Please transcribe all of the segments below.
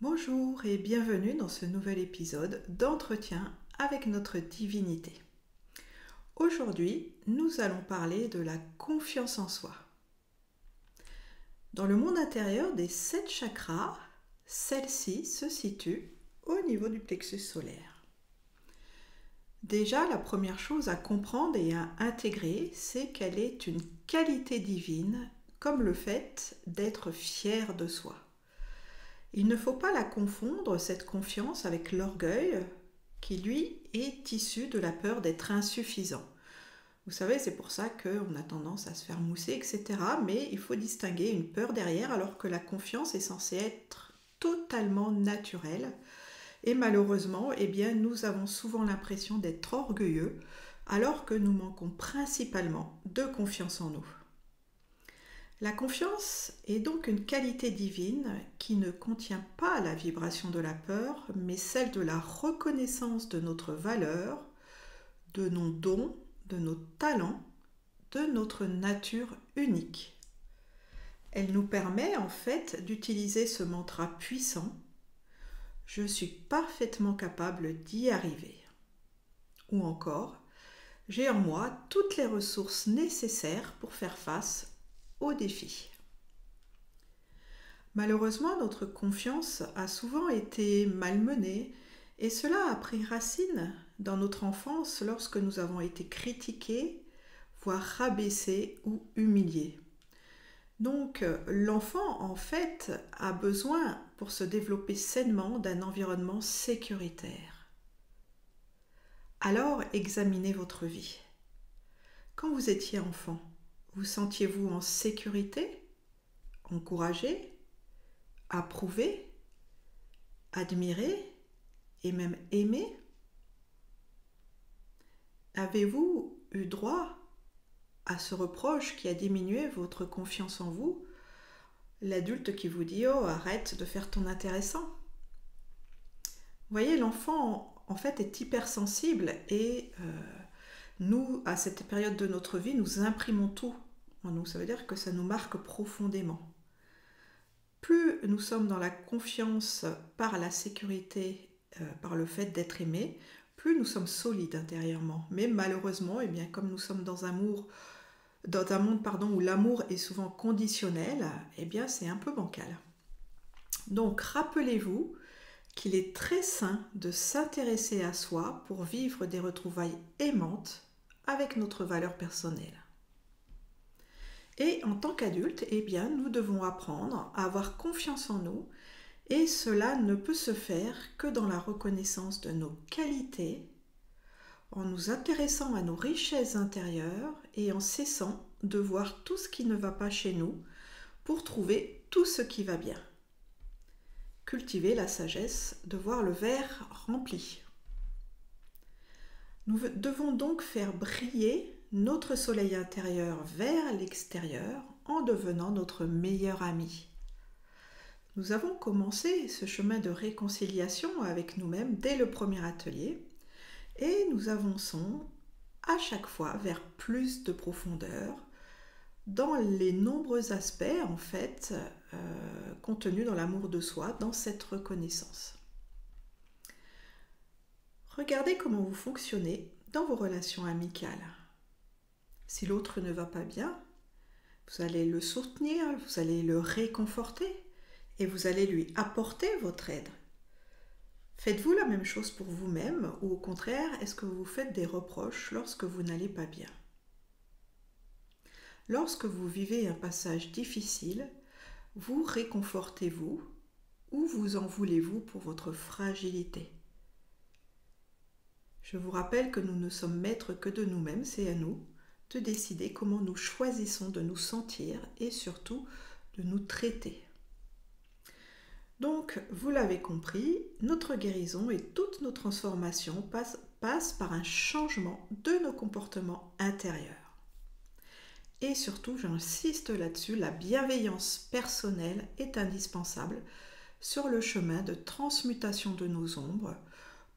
Bonjour et bienvenue dans ce nouvel épisode d'Entretien avec notre divinité. Aujourd'hui, nous allons parler de la confiance en soi. Dans le monde intérieur des 7 chakras, celle-ci se situe au niveau du plexus solaire. Déjà, la première chose à comprendre et à intégrer, c'est qu'elle est une qualité divine, comme le fait d'être fier de soi. Il ne faut pas la confondre, cette confiance, avec l'orgueil, qui lui est issu de la peur d'être insuffisant. Vous savez, c'est pour ça qu'on a tendance à se faire mousser, etc. Mais il faut distinguer une peur derrière, alors que la confiance est censée être totalement naturelle. Et malheureusement, nous avons souvent l'impression d'être orgueilleux, alors que nous manquons principalement de confiance en nous. La confiance est donc une qualité divine qui ne contient pas la vibration de la peur, mais celle de la reconnaissance de notre valeur, de nos dons, de nos talents, de notre nature unique. Elle nous permet en fait d'utiliser ce mantra puissant « Je suis parfaitement capable d'y arriver » ou encore « J'ai en moi toutes les ressources nécessaires pour faire face aux défis ». Malheureusement, notre confiance a souvent été malmenée et cela a pris racine dans notre enfance lorsque nous avons été critiqués, voire rabaissés ou humiliés. Donc l'enfant, en fait, a besoin, pour se développer sainement, d'un environnement sécuritaire. Alors, examinez votre vie. Quand vous étiez enfant, vous sentiez-vous en sécurité, encouragé, approuvé, admiré et même aimé? Avez-vous eu droit à ce reproche qui a diminué votre confiance en vous? L'adulte qui vous dit « Oh, arrête de faire ton intéressant ». Vous voyez, l'enfant, en fait, est hypersensible et nous, à cette période de notre vie, nous imprimons tout en nous. Ça veut dire que ça nous marque profondément. Plus nous sommes dans la confiance par la sécurité, par le fait d'être aimé, plus nous sommes solides intérieurement. Mais malheureusement, comme nous sommes dans un monde où l'amour est souvent conditionnel, c'est un peu bancal. Donc rappelez-vous qu'il est très sain de s'intéresser à soi pour vivre des retrouvailles aimantes avec notre valeur personnelle. Et en tant qu'adulte, nous devons apprendre à avoir confiance en nous et cela ne peut se faire que dans la reconnaissance de nos qualités, en nous intéressant à nos richesses intérieures et en cessant de voir tout ce qui ne va pas chez nous pour trouver tout ce qui va bien. Cultiver la sagesse de voir le verre rempli. Nous devons donc faire briller notre soleil intérieur vers l'extérieur en devenant notre meilleur ami. Nous avons commencé ce chemin de réconciliation avec nous-mêmes dès le premier atelier et nous avançons à chaque fois vers plus de profondeur dans les nombreux aspects en fait contenus dans l'amour de soi, dans cette reconnaissance. Regardez comment vous fonctionnez dans vos relations amicales. Si l'autre ne va pas bien, vous allez le soutenir, vous allez le réconforter et vous allez lui apporter votre aide. Faites-vous la même chose pour vous-même ou au contraire, est-ce que vous vous faites des reproches lorsque vous n'allez pas bien? Lorsque vous vivez un passage difficile, vous réconfortez-vous ou vous en voulez-vous pour votre fragilité? Je vous rappelle que nous ne sommes maîtres que de nous-mêmes, c'est à nous de décider comment nous choisissons de nous sentir et surtout de nous traiter. Donc, vous l'avez compris, notre guérison et toutes nos transformations passent par un changement de nos comportements intérieurs. Et surtout, j'insiste là-dessus, la bienveillance personnelle est indispensable sur le chemin de transmutation de nos ombres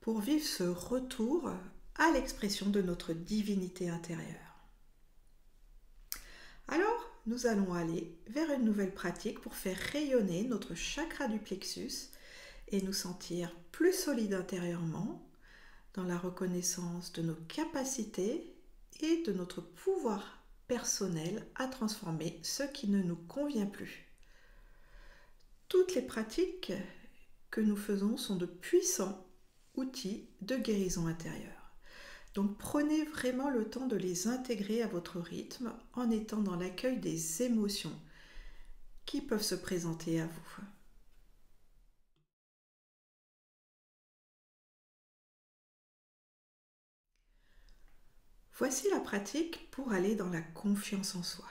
pour vivre ce retour à l'expression de notre divinité intérieure. Alors, nous allons aller vers une nouvelle pratique pour faire rayonner notre chakra du plexus et nous sentir plus solides intérieurement dans la reconnaissance de nos capacités et de notre pouvoir personnel à transformer ce qui ne nous convient plus. Toutes les pratiques que nous faisons sont de puissants outils de guérison intérieure. Donc prenez vraiment le temps de les intégrer à votre rythme en étant dans l'accueil des émotions qui peuvent se présenter à vous. Voici la pratique pour aller dans la confiance en soi.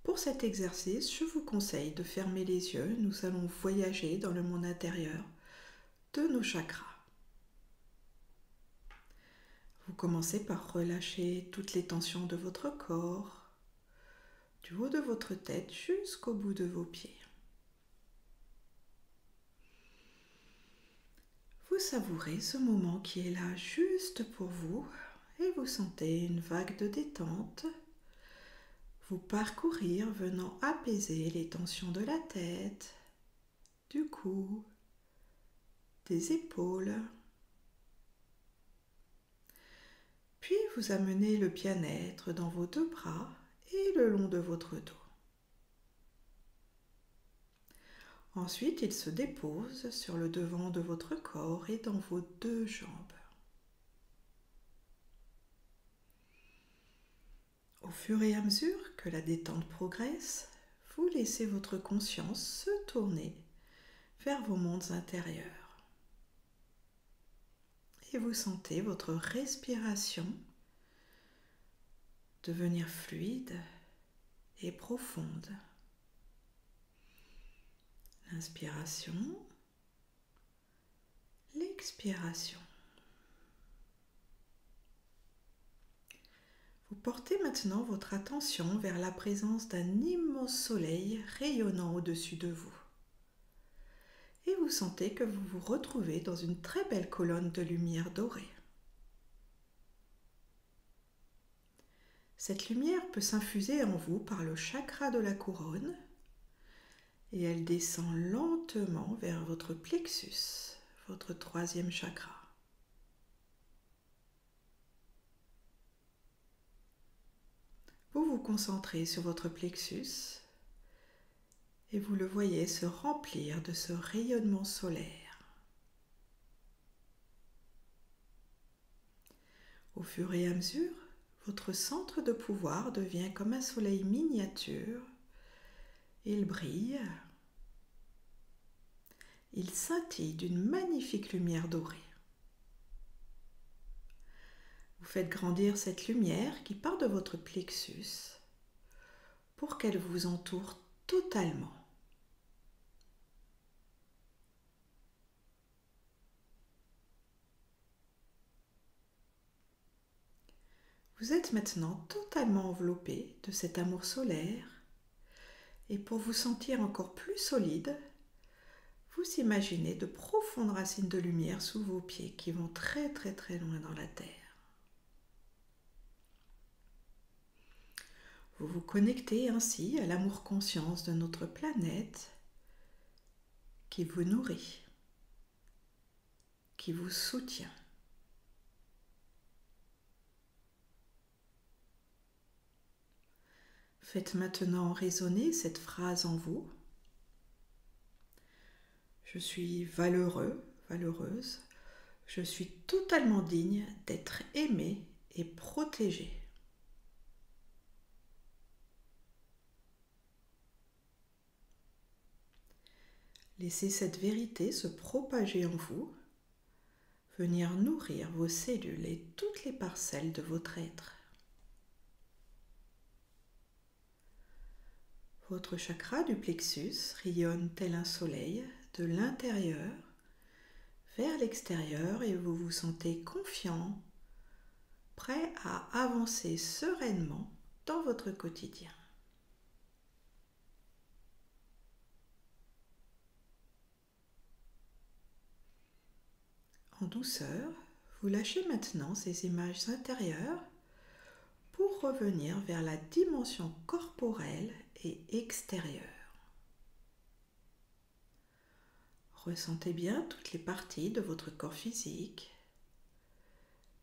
Pour cet exercice, je vous conseille de fermer les yeux. Nous allons voyager dans le monde intérieur de nos chakras. Vous commencez par relâcher toutes les tensions de votre corps, du haut de votre tête jusqu'au bout de vos pieds. Vous savourez ce moment qui est là juste pour vous et vous sentez une vague de détente vous parcourir venant apaiser les tensions de la tête, du cou, des épaules. Puis vous amenez le bien-être dans vos deux bras et le long de votre dos. Ensuite, il se dépose sur le devant de votre corps et dans vos deux jambes. Au fur et à mesure que la détente progresse, vous laissez votre conscience se tourner vers vos mondes intérieurs. Et vous sentez votre respiration devenir fluide et profonde. L'inspiration, l'expiration. Vous portez maintenant votre attention vers la présence d'un immense soleil rayonnant au-dessus de vous. Et vous sentez que vous vous retrouvez dans une très belle colonne de lumière dorée. Cette lumière peut s'infuser en vous par le chakra de la couronne et elle descend lentement vers votre plexus, votre troisième chakra. Vous vous concentrez sur votre plexus et vous le voyez se remplir de ce rayonnement solaire. Au fur et à mesure, votre centre de pouvoir devient comme un soleil miniature. Il brille. Il scintille d'une magnifique lumière dorée. Vous faites grandir cette lumière qui part de votre plexus pour qu'elle vous entoure totalement. Vous êtes maintenant totalement enveloppé de cet amour solaire et pour vous sentir encore plus solide, vous imaginez de profondes racines de lumière sous vos pieds qui vont très très très loin dans la terre. Vous vous connectez ainsi à l'amour-conscience de notre planète qui vous nourrit, qui vous soutient. Faites maintenant résonner cette phrase en vous. Je suis valeureux, valeureuse. Je suis totalement digne d'être aimé et protégé. Laissez cette vérité se propager en vous, venir nourrir vos cellules et toutes les parcelles de votre être. Votre chakra du plexus rayonne tel un soleil de l'intérieur vers l'extérieur et vous vous sentez confiant, prêt à avancer sereinement dans votre quotidien. En douceur, vous lâchez maintenant ces images intérieures pour revenir vers la dimension corporelle et extérieure. Ressentez bien toutes les parties de votre corps physique.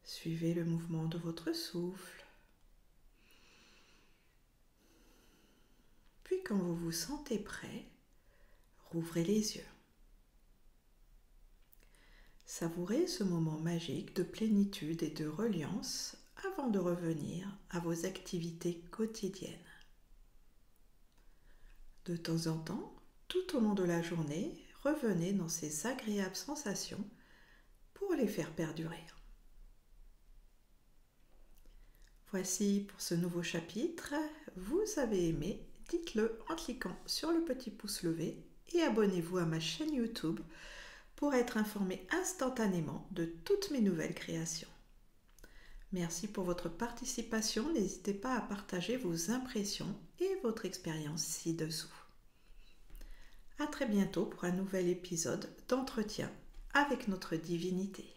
Suivez le mouvement de votre souffle. Puis quand vous vous sentez prêt, rouvrez les yeux. Savourez ce moment magique de plénitude et de reliance avant de revenir à vos activités quotidiennes. De temps en temps, tout au long de la journée, revenez dans ces agréables sensations pour les faire perdurer. Voici pour ce nouveau chapitre. Vous avez aimé? Dites-le en cliquant sur le petit pouce levé et abonnez-vous à ma chaîne YouTube pour être informé instantanément de toutes mes nouvelles créations. Merci pour votre participation. N'hésitez pas à partager vos impressions et votre expérience ci-dessous. À très bientôt pour un nouvel épisode d'entretien avec notre divinité.